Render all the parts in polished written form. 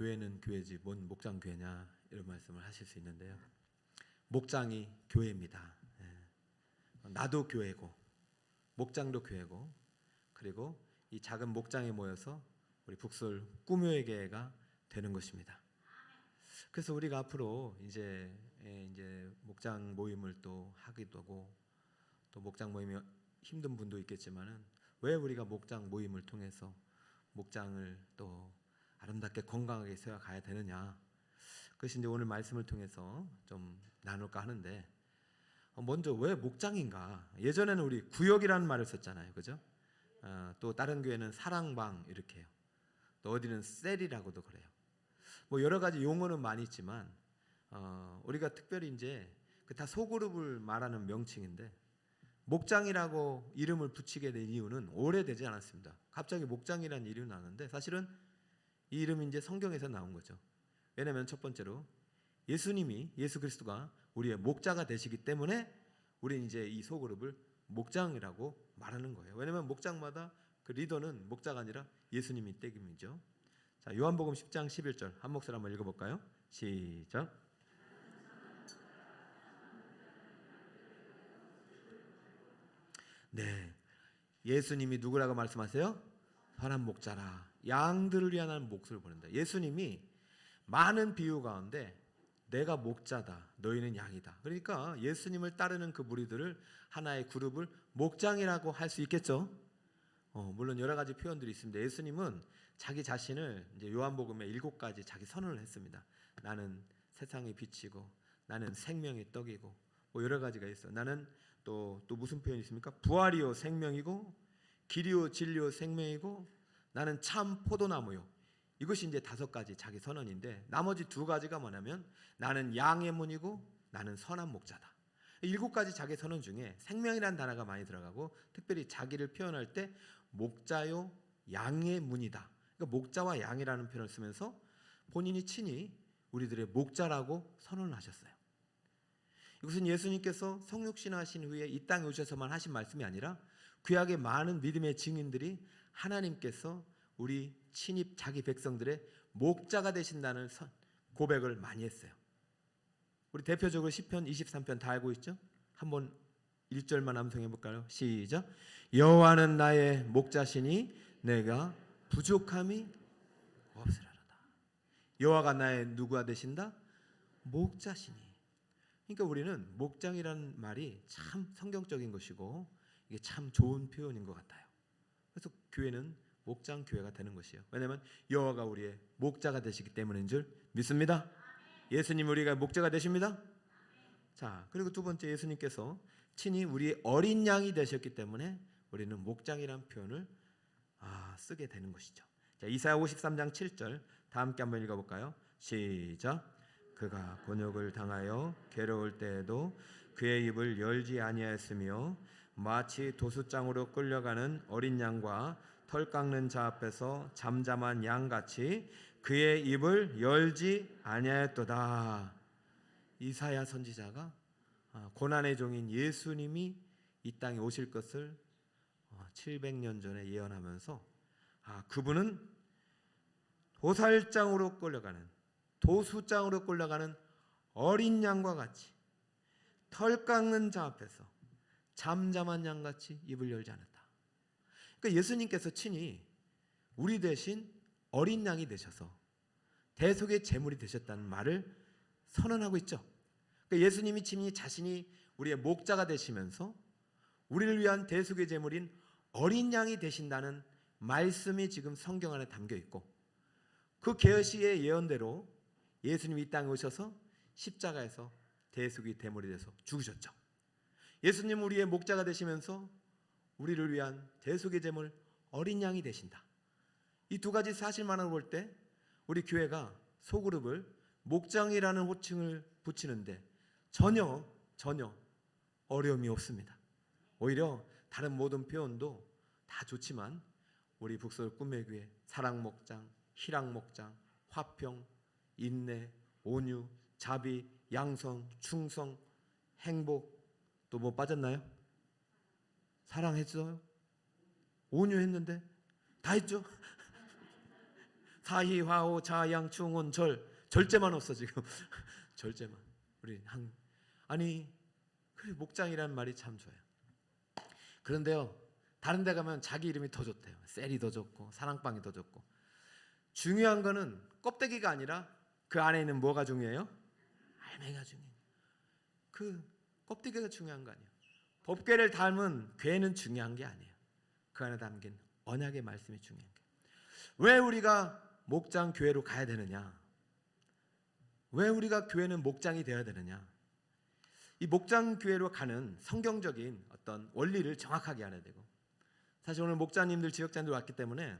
교회는 교회지 뭔 목장 교회냐 이런 말씀을 하실 수 있는데요. 목장이 교회입니다. 나도 교회고 목장도 교회고 그리고 이 작은 목장에 모여서 우리 북솔 꿈의 교회가 되는 것입니다. 그래서 우리가 앞으로 이제 목장 모임을 또 하기도 하고 또 목장 모임이 힘든 분도 있겠지만은 왜 우리가 목장 모임을 통해서 목장을 또 아름답게 건강하게 세워가야 되느냐, 그것이 이제 오늘 말씀을 통해서 좀 나눌까 하는데, 먼저 왜 목장인가? 예전에는 우리 구역이라는 말을 썼잖아요, 그죠? 또 다른 교회는 사랑방 이렇게 해요. 또 어디는 셀이라고도 그래요. 뭐 여러 가지 용어는 많이 있지만 우리가 특별히 이제 다 소그룹을 말하는 명칭인데, 목장이라고 이름을 붙이게 된 이유는 오래되지 않았습니다. 갑자기 목장이라는 이름이 나왔는데 사실은 이 이름이 이제 성경에서 나온 거죠. 왜냐하면 첫 번째로 예수님이, 예수 그리스도가 우리의 목자가 되시기 때문에 우리는 이제 이 소그룹을 목장이라고 말하는 거예요. 왜냐하면 목장마다 그 리더는 목자가 아니라 예수님이 때문이죠. 자, 요한복음 10장 11절 한 목소리 한번 읽어볼까요? 시작. 네, 예수님이 누구라고 말씀하세요? 선한 목자라, 양들을 위한 목수를 보낸다. 예수님이 많은 비유 가운데 내가 목자다, 너희는 양이다. 그러니까 예수님을 따르는 그 무리들을 하나의 그룹을 목장이라고 할 수 있겠죠. 물론 여러 가지 표현들이 있습니다. 예수님은 자기 자신을 이제 요한복음에 7가지 자기 선언을 했습니다. 나는 세상의 빛이고, 나는 생명의 떡이고, 뭐 여러 가지가 있어요. 나는 또 무슨 표현이 있습니까? 부활이요 생명이고, 길이요 진리요 생명이고, 나는 참 포도나무요. 이것이 이제 5가지 자기 선언인데, 나머지 2가지가 뭐냐면 나는 양의 문이고 나는 선한 목자다. 7가지 자기 선언 중에 생명이라는 단어가 많이 들어가고, 특별히 자기를 표현할 때 목자요 양의 문이다. 그러니까 목자와 양이라는 표현을 쓰면서 본인이 친히 우리들의 목자라고 선언을 하셨어요. 이것은 예수님께서 성육신하신 후에 이 땅에 오셔서만 하신 말씀이 아니라 구약의 많은 믿음의 증인들이 하나님께서 우리 친히 자기 백성들의 목자가 되신다는 고백을 많이 했어요. 우리 대표적으로 시편 23편 다 알고 있죠? 한번 1절만 암송해 볼까요? 시작. 여호와는 나의 목자시니 내가 부족함이 없으리로다. 여호와가 나의 누구가 되신다? 목자시니. 그러니까 우리는 목장이라는 말이 참 성경적인 것이고 이게 참 좋은 표현인 것 같아요. 그래서 교회는 목장 교회가 되는 것이에요. 왜냐하면 여호와가 우리의 목자가 되시기 때문인 줄 믿습니다. 예수님 우리가 목자가 되십니다. 자, 그리고 두 번째, 예수님께서 친히 우리의 어린 양이 되셨기 때문에 우리는 목장이라는 표현을 쓰게 되는 것이죠. 자, 이사야 53장 7절 다 함께 한번 읽어볼까요? 시작. 그가 곤욕을 당하여 괴로울 때에도 그의 입을 열지 아니하였으며 마치 도수장으로 끌려가는 어린 양과 털 깎는 자 앞에서 잠잠한 양같이 그의 입을 열지 아니하였도다. 이사야 선지자가 고난의 종인 예수님이 이 땅에 오실 것을 700년 전에 예언하면서 그분은 도살장으로 끌려가는, 도수장으로 끌려가는 어린 양과 같이 털 깎는 자 앞에서 잠잠한 양같이 입을 열지 않았다. 그러니까 예수님께서 친히 우리 대신 어린 양이 되셔서 대속의 제물이 되셨다는 말을 선언하고 있죠. 그러니까 예수님이 친히 자신이 우리의 목자가 되시면서 우리를 위한 대속의 제물인 어린 양이 되신다는 말씀이 지금 성경 안에 담겨 있고, 그 계시의 예언대로 예수님이 이 땅에 오셔서 십자가에서 대속의 제물이 돼서 죽으셨죠. 예수님 우리의 목자가 되시면서 우리를 위한 대속의 제물 어린 양이 되신다. 이 2가지 사실만을 볼 때 우리 교회가 소그룹을 목장이라는 호칭을 붙이는데 전혀 어려움이 없습니다. 오히려 다른 모든 표현도 다 좋지만 우리 북서울 꿈의 교회 사랑목장, 희락목장, 화평, 인내, 온유, 자비, 양성, 충성, 행복, 또 뭐 빠졌나요? 사랑했어요? 온유했는데 다 했죠? 사희화호 자양 충혼 절제만 없어 지금. 절제만. 우리 아니 그래 목장이라는 말이 참 좋아요. 그런데요 다른 데 가면 자기 이름이 더 좋대요. 셀이 더 좋고 사랑방이 더 좋고. 중요한 거는 껍데기가 아니라 그 안에 있는 뭐가 중요해요? 알맹이가 중요해요. 그 껍데기가 중요한 거 아니에요. 법궤를 닮은 궤는 중요한 게 아니에요. 그 안에 담긴 언약의 말씀이 중요한 거예요. 왜 우리가 목장 교회로 가야 되느냐? 왜 우리가 교회는 목장이 되어야 되느냐? 이 목장 교회로 가는 성경적인 어떤 원리를 정확하게 알아야 되고, 사실 오늘 목자님들 지역장들 왔기 때문에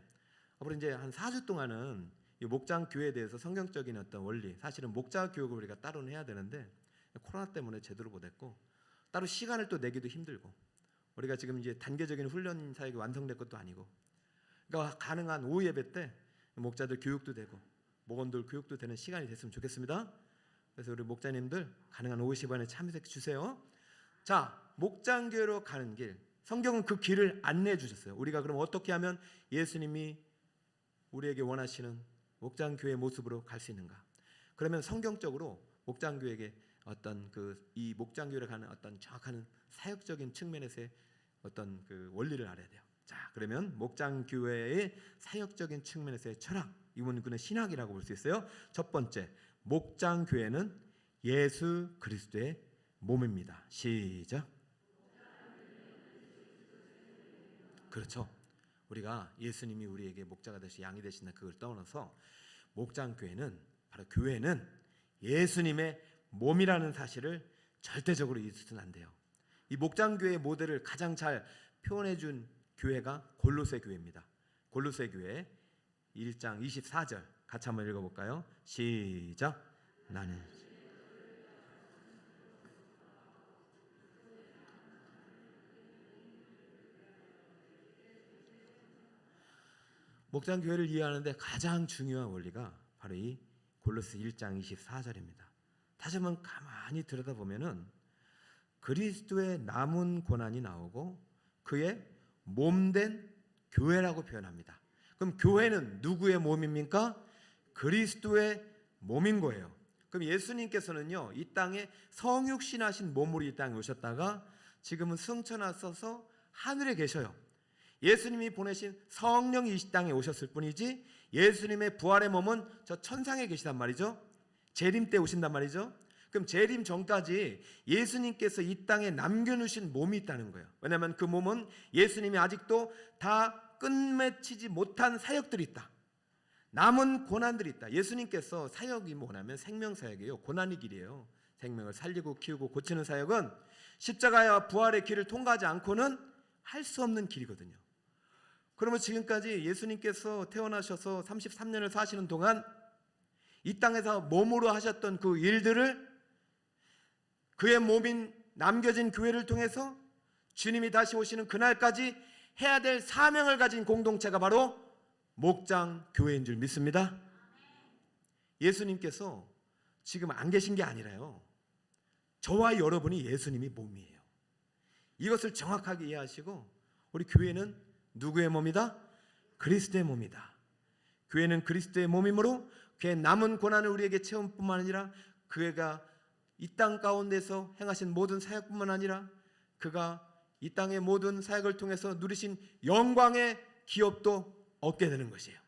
앞으로 이제 한 4주 동안은 이 목장 교회에 대해서 성경적인 어떤 원리, 사실은 목자 교육을 우리가 따로는 해야 되는데 코로나 때문에 제대로 못했고 따로 시간을 또 내기도 힘들고, 우리가 지금 이제 단계적인 훈련 사역이 완성된 것도 아니고, 그러니까 가능한 오후 예배 때 목자들 교육도 되고 목원들 교육도 되는 시간이 됐으면 좋겠습니다. 그래서 우리 목자님들 가능한 오후 시간에 참여해 주세요. 자, 목장교회로 가는 길, 성경은 그 길을 안내해 주셨어요. 우리가 그럼 어떻게 하면 예수님이 우리에게 원하시는 목장교회의 모습으로 갈 수 있는가? 그러면 성경적으로 목장교회에게 어떤 이 목장교회를 가는 어떤 정확한 사역적인 측면에서의 어떤 그 원리를 알아야 돼요. 자, 그러면 목장교회의 사역적인 측면에서의 철학, 이건 그는 신학이라고 볼 수 있어요. 첫 번째, 목장교회는 예수 그리스도의 몸입니다. 시작. 그렇죠. 우리가 예수님이 우리에게 목자가 되시 양이 되신다 그걸 떠나서 목장교회는 바로 교회는 예수님의 몸이라는 사실을 절대적으로 잊으면 안 돼요. 이 목장교회의 모델을 가장 잘 표현해 준 교회가 골로새 교회입니다. 골로새 교회 1장 24절 같이 한번 읽어볼까요? 시작. 나는 목장교회를 이해하는데 가장 중요한 원리가 바로 이 골로새 1장 24절입니다. 다시 한번 가만히 들여다보면은 그리스도의 남은 고난이 나오고 그의 몸된 교회라고 표현합니다. 그럼 교회는 누구의 몸입니까? 그리스도의 몸인 거예요. 그럼 예수님께서는요 이 땅에 성육신하신 몸으로 이 땅에 오셨다가 지금은 승천하셔서 하늘에 계셔요. 예수님이 보내신 성령이 이 땅에 오셨을 뿐이지 예수님의 부활의 몸은 저 천상에 계시단 말이죠. 재림 때 오신단 말이죠. 그럼 재림 전까지 예수님께서 이 땅에 남겨놓으신 몸이 있다는 거예요. 왜냐하면 그 몸은 예수님이 아직도 다 끝맺히지 못한 사역들이 있다. 남은 고난들이 있다. 예수님께서 사역이 뭐냐면 생명사역이에요. 고난의 길이에요. 생명을 살리고 키우고 고치는 사역은 십자가와 부활의 길을 통과하지 않고는 할 수 없는 길이거든요. 그러면 지금까지 예수님께서 태어나셔서 33년을 사시는 동안 이 땅에서 몸으로 하셨던 그 일들을 그의 몸인 남겨진 교회를 통해서 주님이 다시 오시는 그날까지 해야 될 사명을 가진 공동체가 바로 목장 교회인 줄 믿습니다. 예수님께서 지금 안 계신 게 아니라요, 저와 여러분이 예수님이 몸이에요. 이것을 정확하게 이해하시고 우리 교회는 누구의 몸이다? 그리스도의 몸이다. 교회는 그리스도의 몸이므로 그의 남은 고난을 우리에게 채울 뿐만 아니라 그가 이 땅 가운데서 행하신 모든 사역뿐만 아니라 그가 이 땅의 모든 사역을 통해서 누리신 영광의 기업도 얻게 되는 것이에요.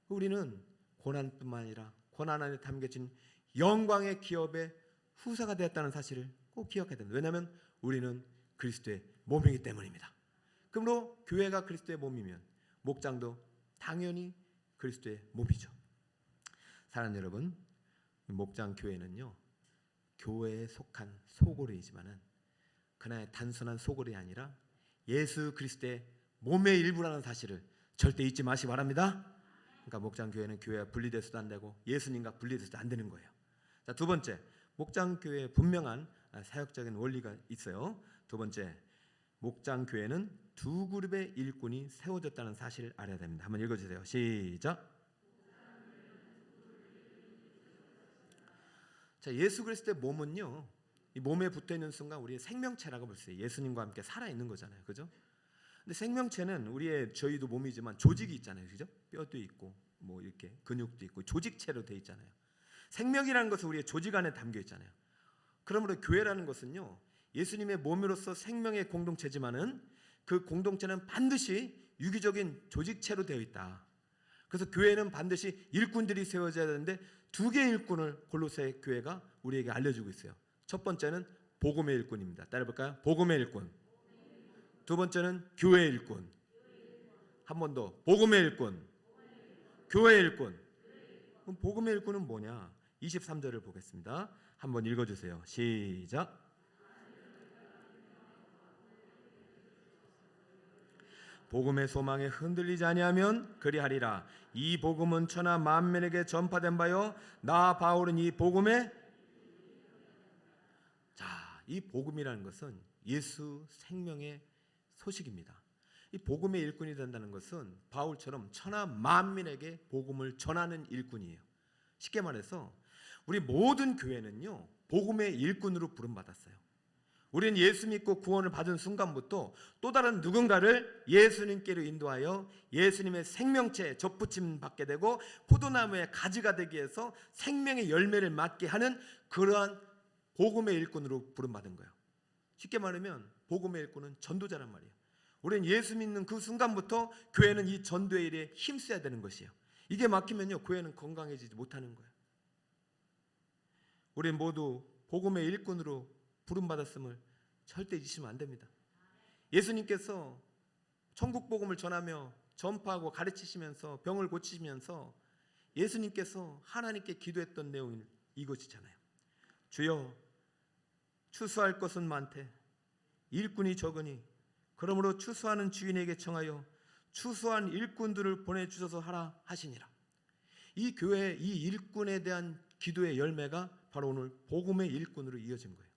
우리는 고난뿐만 아니라 고난 안에 담겨진 영광의 기업의 후사가 되었다는 사실을 꼭 기억해야 됩니다. 왜냐하면 우리는 그리스도의 몸이기 때문입니다. 그러므로 교회가 그리스도의 몸이면 목장도 당연히 그리스도의 몸이죠. 사랑하는 여러분, 목장 교회는요 교회에 속한 소고리이지만은 그나의 단순한 소고리 아니라 예수 그리스도의 몸의 일부라는 사실을 절대 잊지 마시기 바랍니다. 그러니까 목장 교회는 교회가 분리돼서도 안 되고 예수님과 분리돼서도 안 되는 거예요. 자, 두 번째, 목장 교회에 분명한 사역적인 원리가 있어요. 두 번째, 목장 교회는 두 그룹의 일꾼이 세워졌다는 사실을 알아야 됩니다. 한번 읽어주세요. 시작. 자, 예수 그리스도의 몸은요, 이 몸에 붙어 있는 순간 우리의 생명체라고 볼 수 있어요. 예수님과 함께 살아 있는 거잖아요, 그죠? 근데 생명체는 저희도 몸이지만 조직이 있잖아요, 그죠? 뼈도 있고 뭐 이렇게 근육도 있고 조직체로 돼 있잖아요. 생명이라는 것은 우리의 조직 안에 담겨 있잖아요. 그러므로 교회라는 것은요, 예수님의 몸으로서 생명의 공동체지만은 그 공동체는 반드시 유기적인 조직체로 되어 있다. 그래서 교회는 반드시 일꾼들이 세워져야 되는데 두 개의 일꾼을 골로새 교회가 우리에게 알려주고 있어요. 첫 번째는 복음의 일꾼입니다. 따라해볼까요? 복음의 일꾼. 두 번째는 교회의 일꾼. 한 번 더. 복음의 일꾼. 교회의 일꾼. 그럼 복음의 일꾼은 뭐냐? 23절을 보겠습니다. 한번 읽어주세요. 시작. 복음의 소망에 흔들리지 아니하면 그리하리라. 이 복음은 천하 만민에게 전파된 바요 나 바울은 이 복음의 이 복음이라는 것은 예수 생명의 소식입니다. 이 복음의 일꾼이 된다는 것은 바울처럼 천하 만민에게 복음을 전하는 일꾼이에요. 쉽게 말해서 우리 모든 교회는요, 복음의 일꾼으로 부름받았어요. 우리는 예수 믿고 구원을 받은 순간부터 또 다른 누군가를 예수님께로 인도하여 예수님의 생명체에 접붙임 받게 되고 포도나무의 가지가 되기 위해서 생명의 열매를 맺게 하는 그러한 복음의 일꾼으로 부름받은 거예요. 쉽게 말하면 복음의 일꾼은 전도자란 말이에요. 우리는 예수 믿는 그 순간부터 교회는 이 전도의 일에 힘써야 되는 것이에요. 이게 막히면요, 교회는 건강해지지 못하는 거예요. 우리는 모두 복음의 일꾼으로 부름받았음을 절대 잊으시면 안 됩니다. 예수님께서 천국 복음을 전하며 전파하고 가르치시면서 병을 고치시면서 예수님께서 하나님께 기도했던 내용이 이것이잖아요. 주여, 추수할 것은 많되 일꾼이 적으니 그러므로 추수하는 주인에게 청하여 추수한 일꾼들을 보내주셔서 하라 하시니라. 이 교회의 이 일꾼에 대한 기도의 열매가 바로 오늘 복음의 일꾼으로 이어진 거예요.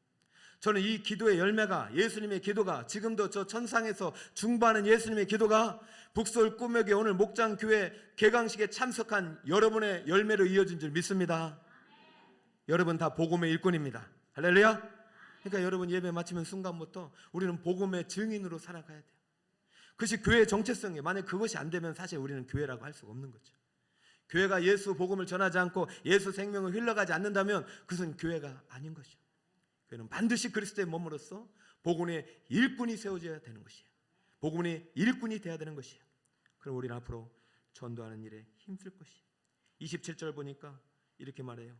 저는 이 기도의 열매가, 예수님의 기도가, 지금도 저 천상에서 중보하는 예수님의 기도가 북서울 꿈에게 오늘 목장교회 개강식에 참석한 여러분의 열매로 이어진 줄 믿습니다. 여러분 다 복음의 일꾼입니다. 할렐루야. 그러니까 여러분 예배 마치는 순간부터 우리는 복음의 증인으로 살아가야 돼요. 그것이 교회의 정체성이에요. 만약 그것이 안 되면 사실 우리는 교회라고 할 수가 없는 거죠. 교회가 예수 복음을 전하지 않고 예수 생명을 흘러가지 않는다면 그것은 교회가 아닌 것이죠. 교회는 반드시 그리스도의 몸으로서 복음의 일꾼이 세워져야 되는 것이에요. 복음의 일꾼이 되어야 되는 것이에요. 그럼 우리는 앞으로 전도하는 일에 힘쓸 것이에요. 27절 보니까 이렇게 말해요.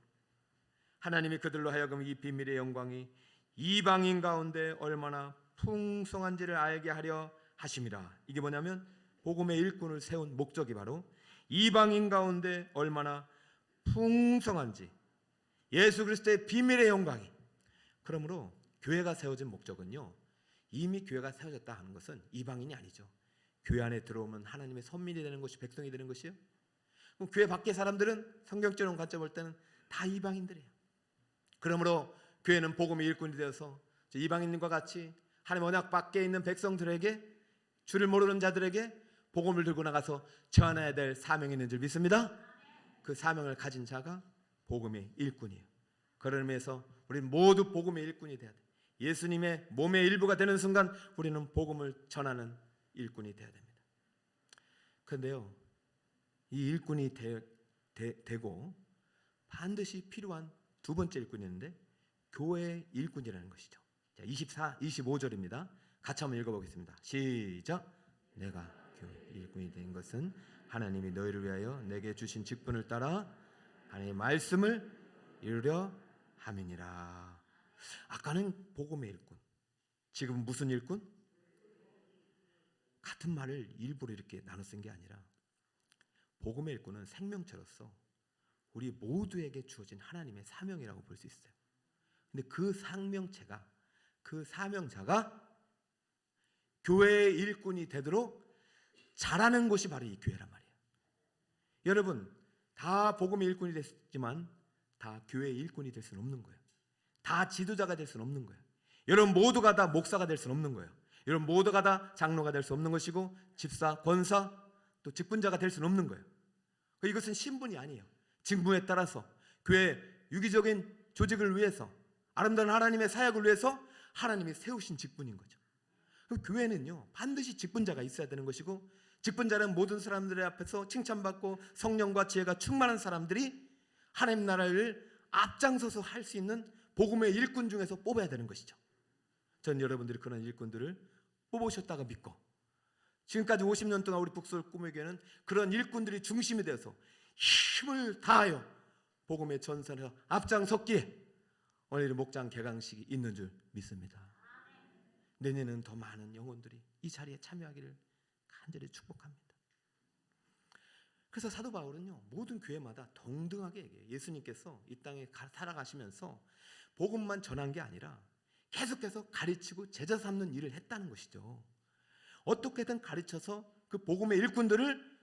하나님이 그들로 하여금 이 비밀의 영광이 이방인 가운데 얼마나 풍성한지를 알게 하려 하심이라. 이게 뭐냐면 복음의 일꾼을 세운 목적이 바로 이방인 가운데 얼마나 풍성한지, 예수 그리스도의 비밀의 영광이. 그러므로 교회가 세워진 목적은요, 이미 교회가 세워졌다 하는 것은 이방인이 아니죠. 교회 안에 들어오면 하나님의 선민이 되는 것이, 백성이 되는 것이요. 그럼 교회 밖의 사람들은 성경적인 관점 볼 때는 다 이방인들이에요. 그러므로 교회는 복음의 일꾼이 되어서 이방인과 같이 하나님의 언약 밖에 있는 백성들에게, 주를 모르는 자들에게 복음을 들고 나가서 전해야 될 사명이 있는 줄 믿습니다. 그 사명을 가진 자가 복음의 일꾼이에요. 그런 의미에서 우리는 모두 복음의 일꾼이 되어야 돼요. 예수님의 몸의 일부가 되는 순간 우리는 복음을 전하는 일꾼이 되어야 됩니다. 그런데요, 이 일꾼이 되고 반드시 필요한 두 번째 일꾼이 있는데 교회의 일꾼이라는 것이죠. 자, 25절입니다. 같이 한번 읽어보겠습니다. 시작. 내가 교회 일꾼이 된 것은 하나님이 너희를 위하여 내게 주신 직분을 따라 하나님의 말씀을 이루려 함이니라. 아까는 복음의 일꾼, 지금은 무슨 일꾼? 같은 말을 일부러 이렇게 나눠 쓴 게 아니라 복음의 일꾼은 생명체로서 우리 모두에게 주어진 하나님의 사명이라고 볼 수 있어요. 근데 그 생명체가, 그 사명자가 교회의 일꾼이 되도록 잘하는 곳이 바로 이 교회란 말이에요. 여러분 다 복음의 일꾼이 됐지만 다 교회의 일꾼이 될 수는 없는 거예요. 다 지도자가 될 수는 없는 거예요. 여러분 모두가 다 목사가 될 수는 없는 거예요. 여러분 모두가 다 장로가 될 수 없는 것이고 집사, 권사, 또 직분자가 될 수는 없는 거예요. 이것은 신분이 아니에요. 직분에 따라서 교회 유기적인 조직을 위해서, 아름다운 하나님의 사역을 위해서 하나님이 세우신 직분인 거죠. 그 교회는요 반드시 직분자가 있어야 되는 것이고, 직분자는 모든 사람들의 앞에서 칭찬받고 성령과 지혜가 충만한 사람들이 하나님 나라를 앞장서서 할 수 있는 복음의 일꾼 중에서 뽑아야 되는 것이죠. 전 여러분들이 그런 일꾼들을 뽑으셨다가 믿고, 지금까지 50년 동안 우리 북서울 꿈의 교회는 그런 일꾼들이 중심이 되어서 힘을 다하여 복음의 전선에서 앞장섰기에 오늘 목장 개강식이 있는 줄 믿습니다. 내년에는 더 많은 영혼들이 이 자리에 참여하기를 간절히 축복합니다. 그래서 사도 바울은요 모든 교회마다 동등하게 얘기해요. 예수님께서 이 땅에 살아가시면서 복음만 전한 게 아니라 계속해서 가르치고 제자 삼는 일을 했다는 것이죠. 어떻게든 가르쳐서 그 복음의 일꾼들을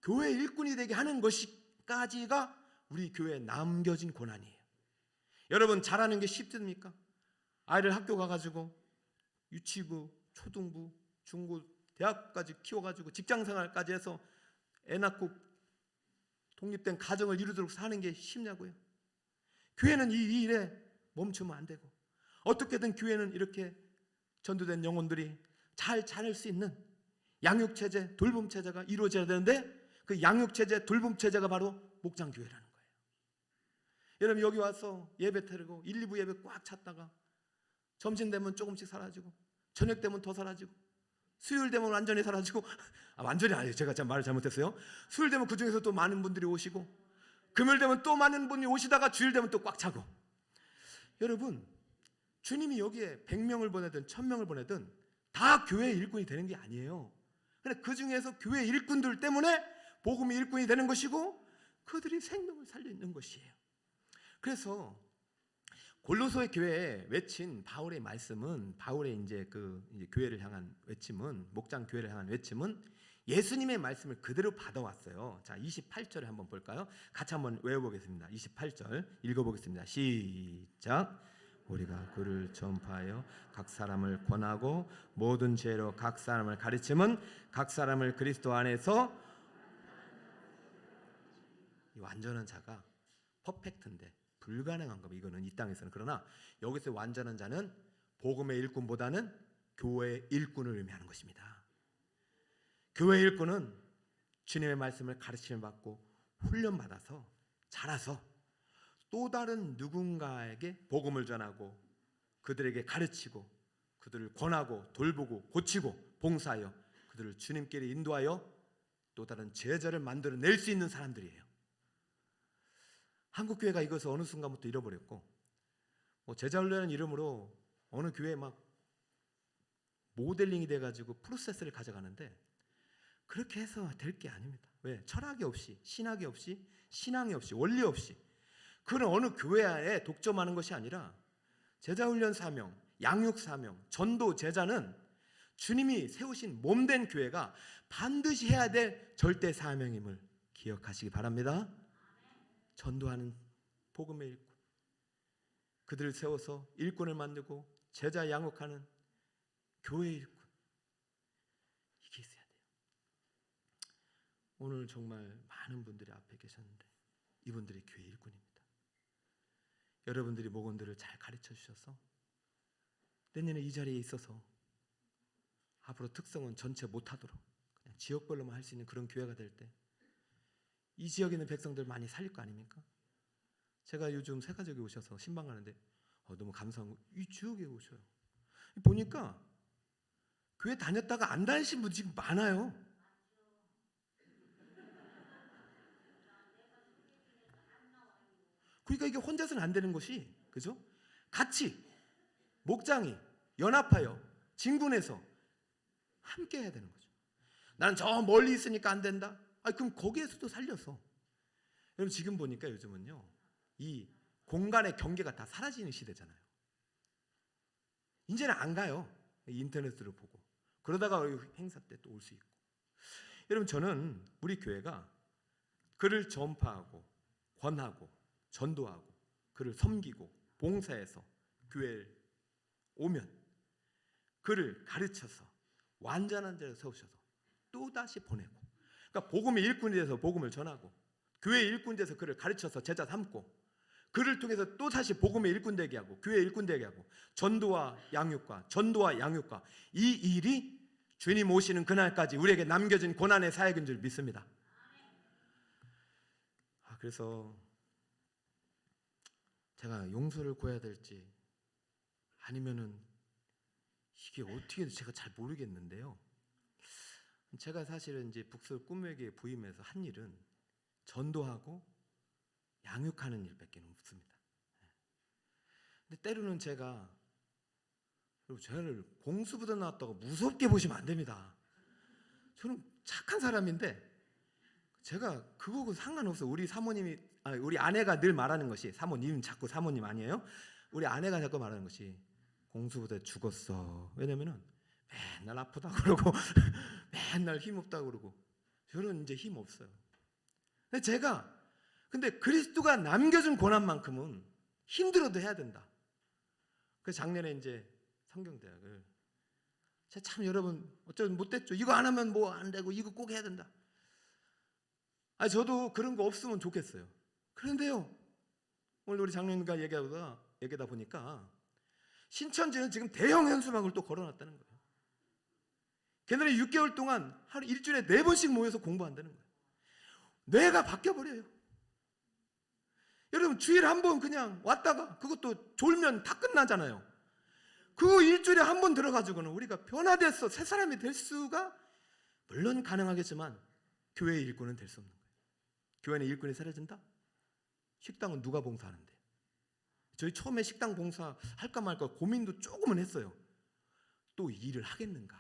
교회 일꾼이 되게 하는 것까지가 우리 교회에 남겨진 고난이에요. 여러분 잘하는 게 쉽습니까? 아이를 학교 가가지고 유치부, 초등부, 중고, 대학까지 키워가지고 직장생활까지 해서 애 낳고 독립된 가정을 이루도록 사는 게 쉽냐고요? 교회는 이 일에 멈추면 안 되고, 어떻게든 교회는 이렇게 전도된 영혼들이 잘 자랄 수 있는 양육체제, 돌봄체제가 이루어져야 되는데, 그 양육체제, 돌봄체제가 바로 목장교회라는 거예요. 여러분 여기 와서 예배 드리고 1, 2부 예배 꽉 찼다가 점심 되면 조금씩 사라지고, 저녁 되면 더 사라지고, 수요일 되면 완전히 사라지고, 완전히 아니에요. 제가 참 말을 잘못했어요. 수요일 되면 그 중에서 또 많은 분들이 오시고, 금요일 되면 또 많은 분이 오시다가 주일 되면 또 꽉 차고. 여러분 주님이 여기에 100명을 보내든 1000명을 보내든 다 교회의 일꾼이 되는 게 아니에요. 근데 그 중에서 교회 일꾼들 때문에 복음의 일꾼이 되는 것이고, 그들이 생명을 살리는 것이에요. 그래서 골로새 교회에 외친 바울의 말씀은, 바울의 이제 교회를 향한 외침은, 목장 교회를 향한 외침은 예수님의 말씀을 그대로 받아왔어요. 자, 28절에 한번 볼까요? 같이 한번 외워보겠습니다. 28절 읽어보겠습니다. 시작. 우리가 그를 전파하여 각 사람을 권하고 모든 죄로 각 사람을 가르침은 각 사람을 그리스도 안에서, 이 완전한 자가 퍼펙트인데 불가능한 겁니다. 이거는 이 땅에서는. 그러나 여기서 완전한 자는 복음의 일꾼보다는 교회의 일꾼을 의미하는 것입니다. 교회의 일꾼은 주님의 말씀을 가르침을 받고 훈련받아서 자라서 또 다른 누군가에게 복음을 전하고 그들에게 가르치고 그들을 권하고 돌보고 고치고 봉사하여 그들을 주님께로 인도하여 또 다른 제자를 만들어낼 수 있는 사람들이에요. 한국교회가 이것을 어느 순간부터 잃어버렸고, 제자훈련이라는 이름으로 어느 교회에 막 모델링이 돼가지고 프로세스를 가져가는데, 그렇게 해서 될 게 아닙니다. 왜? 철학이 없이, 신학이 없이, 신앙이 없이, 원리 없이 그런 어느 교회에 독점하는 것이 아니라 제자훈련 사명, 양육 사명, 전도 제자는 주님이 세우신 몸된 교회가 반드시 해야 될 절대 사명임을 기억하시기 바랍니다. 전도하는 복음의 일꾼, 그들을 세워서 일꾼을 만들고 제자 양육하는 교회 일꾼, 이게 있어야 돼요. 오늘 정말 많은 분들이 앞에 계셨는데 이분들이 교회 일꾼입니다. 여러분들이 목원들을 잘 가르쳐 주셔서 내년에 이 자리에 있어서 앞으로 특성은 전체 못하도록 그냥 지역별로만 할 수 있는 그런 교회가 될 때 이 지역에 있는 백성들 많이 살릴 거 아닙니까? 제가 요즘 새가족이 오셔서 신방 가는데 너무 감사한 거, 이 지역에 오셔요. 보니까 교회 다녔다가 안 다니신 분 지금 많아요. 그러니까 이게 혼자서는 안 되는 것이, 그죠? 같이 목장이 연합하여 진군해서 함께 해야 되는 거죠. 나는 저 멀리 있으니까 안 된다. 그럼 거기에서도 살려서. 여러분 지금 보니까 요즘은요 이 공간의 경계가 다 사라지는 시대잖아요. 이제는 안 가요. 인터넷으로 보고 그러다가 행사 때 또 올 수 있고. 여러분 저는 우리 교회가 그를 전파하고 권하고 전도하고 그를 섬기고 봉사해서 교회에 오면 그를 가르쳐서 완전한 자로 세우셔서 또다시 보내고, 그러니까 복음의 일꾼이 돼서 복음을 전하고 교회의 일꾼이 돼서 그를 가르쳐서 제자 삼고 그를 통해서 또 다시 복음의 일꾼 되게 하고 교회 일꾼 되게 하고 전도와 양육과 이 일이 주님 오시는 그날까지 우리에게 남겨진 고난의 사역인 줄 믿습니다. 그래서 제가 용서를 구해야 될지 아니면은 이게 어떻게 제가 잘 모르겠는데요. 제가 사실은 이제 북설 꿈에게 부임해서 한 일은 전도하고 양육하는 일밖에 없습니다. 근데 때로는 제가 저를 공수부대 나왔다고 무섭게 보시면 안 됩니다. 저는 착한 사람인데 제가 그거하고 상관없어요. 우리 아내가 늘 말하는 것이, 사모님 자꾸 사모님 아니에요? 우리 아내가 자꾸 말하는 것이 공수부대 죽었어. 왜냐면은 맨날 아프다고 그러고 맨날 힘없다고 그러고 저는 이제 힘 없어요. 근데 그리스도가 남겨준 고난만큼은 힘들어도 해야 된다. 그래서 작년에 이제 성경대학을 참 여러분 어쩌면 못됐죠. 이거 안 하면 뭐 안 되고 이거 꼭 해야 된다. 저도 그런 거 없으면 좋겠어요. 그런데요, 오늘 우리 장로님과 얘기하다 보니까 신천지는 지금 대형 현수막을 또 걸어놨다는 거예요. 걔네들이 6개월 동안 하루 일주일에 4번씩 모여서 공부한다는 거예요. 뇌가 바뀌어버려요. 여러분 주일에 한 번 그냥 왔다가 그것도 졸면 다 끝나잖아요. 그거 일주일에 한 번 들어가지고는 우리가 변화돼서 새 사람이 될 수가 물론 가능하겠지만 교회의 일꾼은 될 수 없는 거예요. 교회는 일꾼이 사라진다? 식당은 누가 봉사하는데? 저희 처음에 식당 봉사 할까 말까 고민도 조금은 했어요. 또 일을 하겠는가?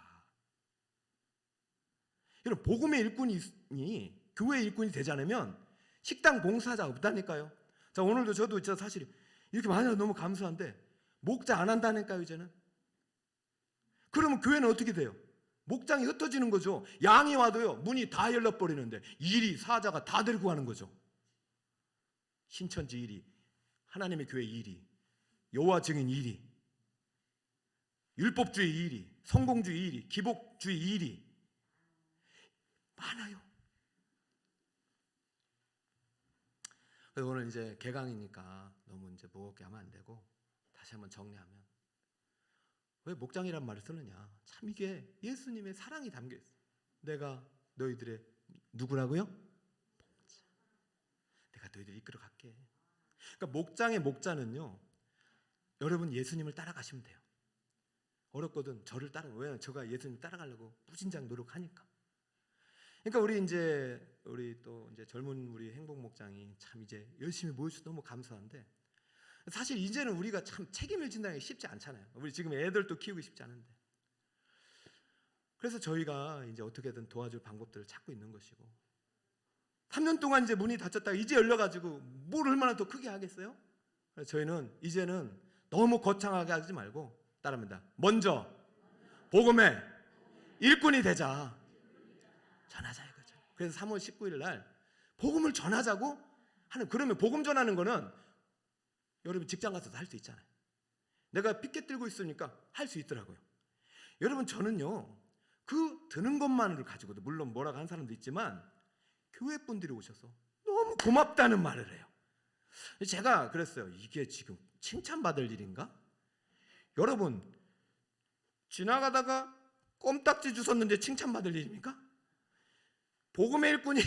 여러분 복음의 일꾼이 교회의 일꾼이 되지 않으면 식당 봉사자 없다니까요. 자, 오늘도 저도 진짜 사실 이렇게 많이 너무 감사한데 목자 안 한다니까요. 이제는. 그러면 교회는 어떻게 돼요? 목장이 흩어지는 거죠. 양이 와도요 문이 다 열려버리는데 일이 사자가 다 들고 가는 거죠. 신천지 일이, 하나님의 교회 일이, 여호와 증인 일이, 율법주의 일이, 성공주의 일이, 기복주의 일이 많아요. 그래서 오늘 이제 개강이니까 너무 이제 무겁게 하면 안 되고 다시 한번 정리하면 왜 목장이란 말을 쓰느냐? 참 이게 예수님의 사랑이 담겨 있어요. 내가 너희들의 누구라고요? 목자. 내가 너희들 이끌어 갈게. 그러니까 목장의 목자는요. 여러분 예수님을 따라가시면 돼요. 어렵거든 저를 왜냐면 제가 예수님 따라가려고 무진장 노력하니까. 그러니까 우리 또 이제 젊은 우리 행복 목장이 참 이제 열심히 모여서 너무 감사한데 사실 이제는 우리가 참 책임을 진다는 게 쉽지 않잖아요. 우리 지금 애들도 키우기 쉽지 않은데. 그래서 저희가 이제 어떻게든 도와줄 방법들을 찾고 있는 것이고 3년 동안 이제 문이 닫혔다가 이제 열려가지고 뭘 얼마나 더 크게 하겠어요? 그래서 저희는 이제는 너무 거창하게 하지 말고 따라합니다. 먼저 복음의 일꾼이 되자. 전하자 이거죠. 그래서 3월 19일 날 복음을 전하자고 하는, 그러면 복음 전하는 거는 여러분 직장 가서도 할 수 있잖아요. 내가 피켓 들고 있으니까 할 수 있더라고요. 여러분 저는요 그 드는 것만을 가지고도 물론 뭐라고 한 사람도 있지만 교회 분들이 오셔서 너무 고맙다는 말을 해요. 제가 그랬어요. 이게 지금 칭찬받을 일인가? 여러분 지나가다가 껌딱지 주웠는데 칭찬받을 일입니까? 복음의 일꾼이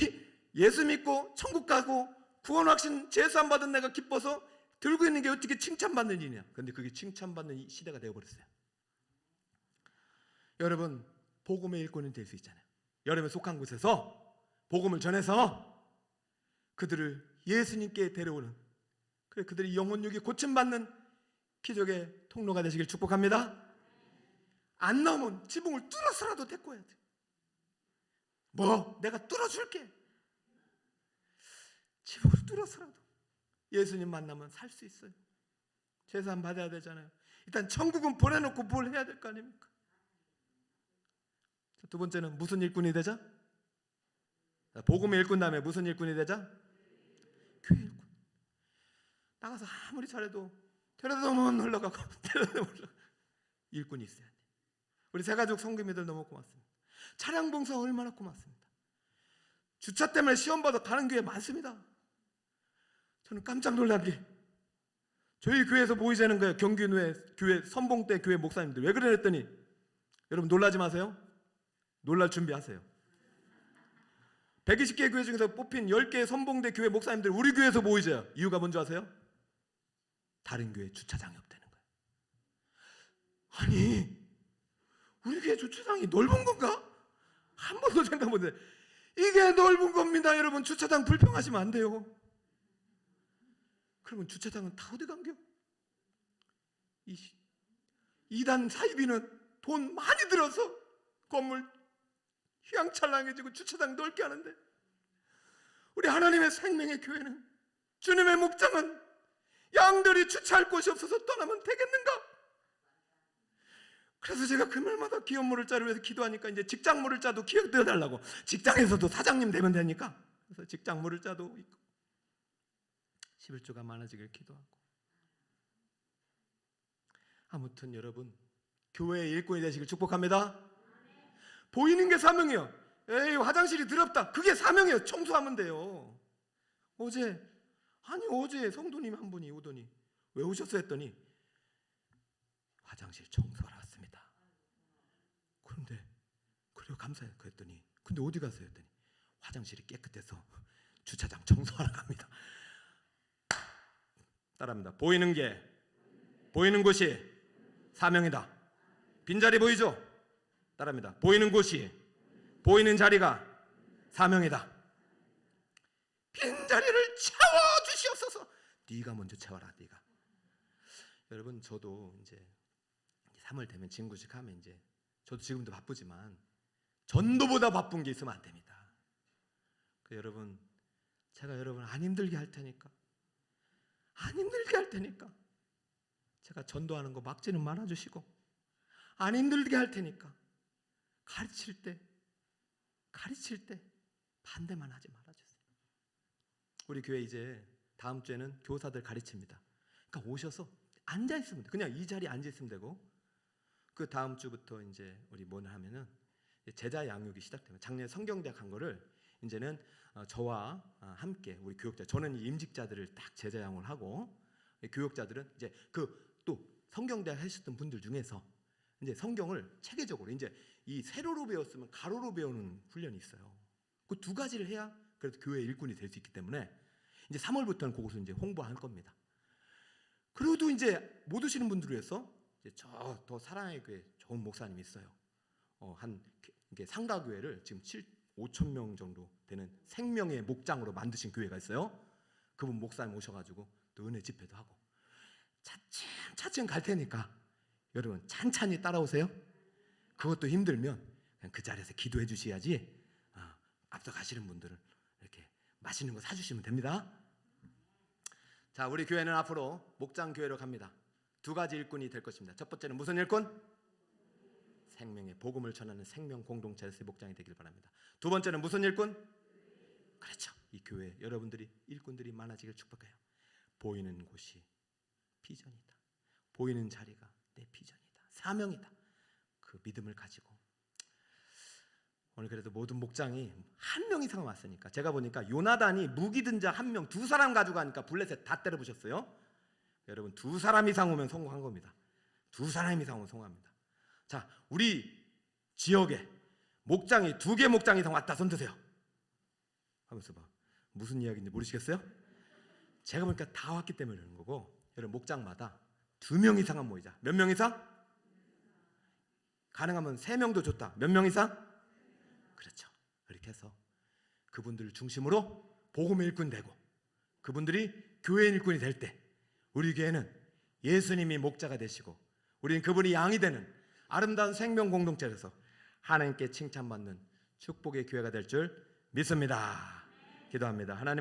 예수 믿고 천국 가고 구원 확신 제수안 받은 내가 기뻐서 들고 있는 게 어떻게 칭찬받는 일이냐? 근데 그게 칭찬받는 시대가 되어버렸어요. 여러분 복음의 일꾼이 될 수 있잖아요. 여러분 속한 곳에서 복음을 전해서 그들을 예수님께 데려오는, 그래 그들이 영혼육이 고침받는 기적의 통로가 되시길 축복합니다. 안 나오면 지붕을 뚫어서라도 데리고 와야 돼. 내가 뚫어줄게. 지붕을 뚫어서라도 예수님 만나면 살 수 있어요. 제사함 받아야 되잖아요. 일단 천국은 보내놓고 뭘 해야 될 거 아닙니까? 두 번째는 무슨 일꾼이 되자? 복음의 일꾼 다음에 무슨 일꾼이 되자? 교회 일꾼. 나가서 아무리 잘해도 데려다 놓으면 올라가고 데려다 놓으면 올라가고 일꾼이 있어야 돼. 우리 새가족 성도님들 너무 고맙습니다. 차량 봉사 얼마나 고맙습니다. 주차 때문에 시험 받아 가는 교회 많습니다. 저는 깜짝 놀란 게 저희 교회에서 모이자는 거예요. 경기누에 교회 선봉대 교회 목사님들. 왜 그랬더니 여러분 놀라지 마세요. 놀랄 준비하세요. 120개 교회 중에서 뽑힌 10개 선봉대 교회 목사님들 우리 교회에서 모이자요. 이유가 뭔지 아세요? 다른 교회 주차장이 없다는 거예요. 아니 우리 교회 주차장이 넓은 건가? 한 번도 생각 못해. 이게 넓은 겁니다. 여러분 주차장 불평하시면 안 돼요. 그러면 주차장은 다 어디 간겨? 이단 사이비는 돈 많이 들어서 건물 휘황찬란해지고 주차장 넓게 하는데 우리 하나님의 생명의 교회는 주님의 목장은 양들이 주차할 곳이 없어서 떠나면 되겠는가? 그래서 제가 금요일마다 기업물을 짜를 위해서 기도하니까 이제 직장물을 짜도 기억되어 달라고. 직장에서도 사장님 되면 되니까. 그래서 직장물을 짜도 있고 11조가 많아지길 기도하고. 아무튼 여러분 교회의 일꾼이 되시길 축복합니다. 보이는 게 사명이에요. 에이 화장실이 더럽다. 그게 사명이에요. 청소하면 돼요. 어제 성도님 한 분이 오더니 왜 오셨어요 했더니 화장실 청소하러 왔습니다. 그런데 그래요 감사해요. 그랬더니 근데 어디 가세요 했더니 화장실이 깨끗해서 주차장 청소하러 갑니다. 따라합니다. 보이는 곳이 사명이다. 빈자리 보이죠? 따라합니다. 보이는 곳이 보이는 자리가 사명이다. 빈자리를 채워주시옵소서. 네가 먼저 채워라. 네가. 여러분 저도 이제 3월 되면 진구식 하면 이제 저도 지금도 바쁘지만 전도보다 바쁜 게 있으면 안 됩니다. 여러분 제가 여러분 안 힘들게 할 테니까 제가 전도하는 거 막지는 말아주시고 안 힘들게 할 테니까 가르칠 때 반대만 하지 말아주세요. 우리 교회 이제 다음 주에는 교사들 가르칩니다. 그러니까 오셔서 앉아 있으면 돼. 그냥 이 자리에 앉아 있으면 되고 그 다음 주부터 이제 우리 뭐 하면은 제자 양육이 시작되면 작년에 성경대학 한 거를 이제는 저와 함께 우리 교육자 저는 임직자들을 딱 제자 양육을 하고 교육자들은 이제 그 또 성경대학 하셨던 분들 중에서 이제 성경을 체계적으로 이제 이 세로로 배웠으면 가로로 배우는 훈련이 있어요. 그 두 가지를 해야 그래도 교회 일꾼이 될 수 있기 때문에 이제 3월부터는 그것을 이제 홍보할 겁니다. 그래도 이제 못 오시는 분들을 위해서 이제 저 더 사랑의 교회 좋은 목사님이 있어요. 한 이게 상가교회를 지금 5천 명 정도 되는 생명의 목장으로 만드신 교회가 있어요. 그분 목사님 오셔가지고 또 은혜 집회도 하고 차츰 갈 테니까 여러분 찬찬히 따라오세요. 그것도 힘들면 그냥 그 자리에서 기도해 주셔야지. 앞서 가시는 분들은 이렇게 맛있는 거 사주시면 됩니다. 자, 우리 교회는 앞으로 목장 교회로 갑니다. 두 가지 일꾼이 될 것입니다. 첫 번째는 무슨 일꾼? 생명의 복음을 전하는 생명 공동체에서의 목장이 되길 바랍니다. 두 번째는 무슨 일꾼? 그렇죠. 이 교회 여러분들이 일꾼들이 많아지길 축복해요. 보이는 곳이 비전이다. 보이는 자리가 내 비전이다. 사명이다. 그 믿음을 가지고 오늘 그래도 모든 목장이 한 명 이상 왔으니까 제가 보니까 요나단이 무기 든 자 한 명, 두 사람 가져가니까 블레셋 다 때려 부셨어요. 여러분 2사람 이상 오면 성공한 겁니다. 2사람 이상 오면 성공합니다. 자, 우리 지역에 목장이 2개 목장 이상 왔다 손 드세요. 하면서 봐. 무슨 이야기인지 모르시겠어요? 제가 보니까 다 왔기 때문에 그러는 거고 여러분 목장마다 2명 이상은 모이자. 몇 명 이상? 가능하면 3명도 좋다. 몇 명 이상? 그렇죠. 그렇게 해서 그분들을 중심으로 복음의 일꾼 되고 그분들이 교회 일꾼이 될 때 우리 교회는 예수님이 목자가 되시고 우리는 그분이 양이 되는 아름다운 생명 공동체에서 하나님께 칭찬받는 축복의 교회가 될 줄 믿습니다. 기도합니다. 하나님